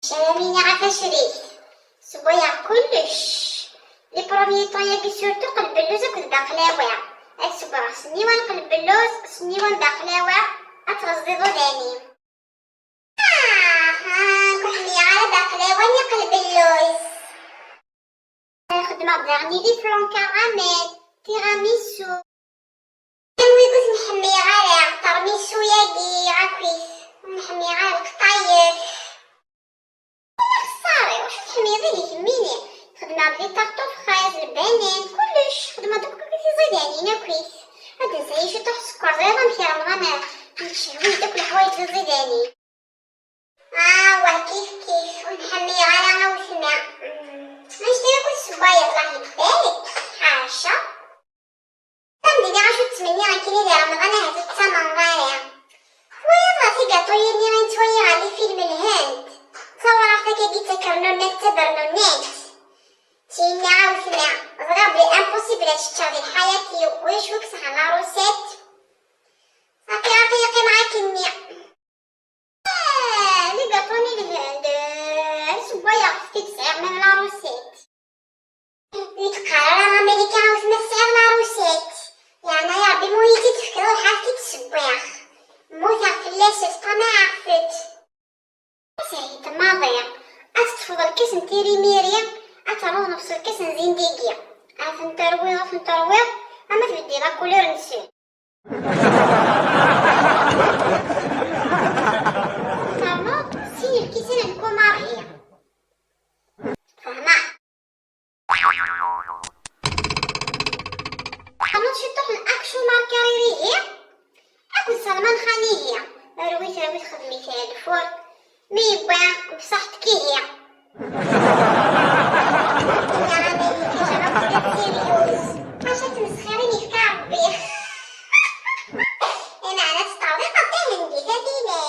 شراميني عارفة شريك صبايع كلش لي بروميي طون ياكي سورتو قلب اللوز وقلب بقلاوة الصباح سنيوان قلب اللوز سنيوان بقلاوة أتغزيضو داني كحني على بقلاوة قلب اللوز خدمة داغني لي فلون كراميل تيراميسو كنوي كنت نحمي على طرميسو ياكي عكويس نحمي على القطايف خساري واش تحميضي لي يهمني خدمة بلي طرطوف خايز البنان كلش خدمة دوك كيفي زيدانينا كويس هاد نساي شو طوح السكر زيادة مشي رمضان نشهوي دوك الحوايج الزيداني واه كيف ونحمي على وسمع نشتري كل صبايا الله يبارك حاشا تمديني عاشو تمني غنكيني ديال رمضان هاد الثمن غاية ويلا في قاطوية اللي غنتويا على فيلم الهند صورتك كي تكرنو تبرنو تيني عاود سمع زغاب لي امبوسيبل تشتغل الحياة ويش وكس على روسيت صافي رفيقي معاك النيع لي قاطوني الهند صبايا خفتي تسعير من لا روسيت يتقرر امريكا عاود مسعر لا روسيت يعني يا ربي مويتي تفكرو حالتي تسبيخ موثا فلاسة ما عرفت سعيد ماضية أتتفضل الكيس نتيري ميريا أترو نفس الكيس نزين ديكيا فنترويض أما تبدي لا كولور نسي كارلوت سي الكيسين الكومارية فهما كارلوت شطوح الأكشو ماركاريرية أكل سلمان خانية رويت خدمي فيها الفور مي بوان بصحتك هي عشان تمسخريني في كعبي انا تستعوضي قطعي من دي كثيرة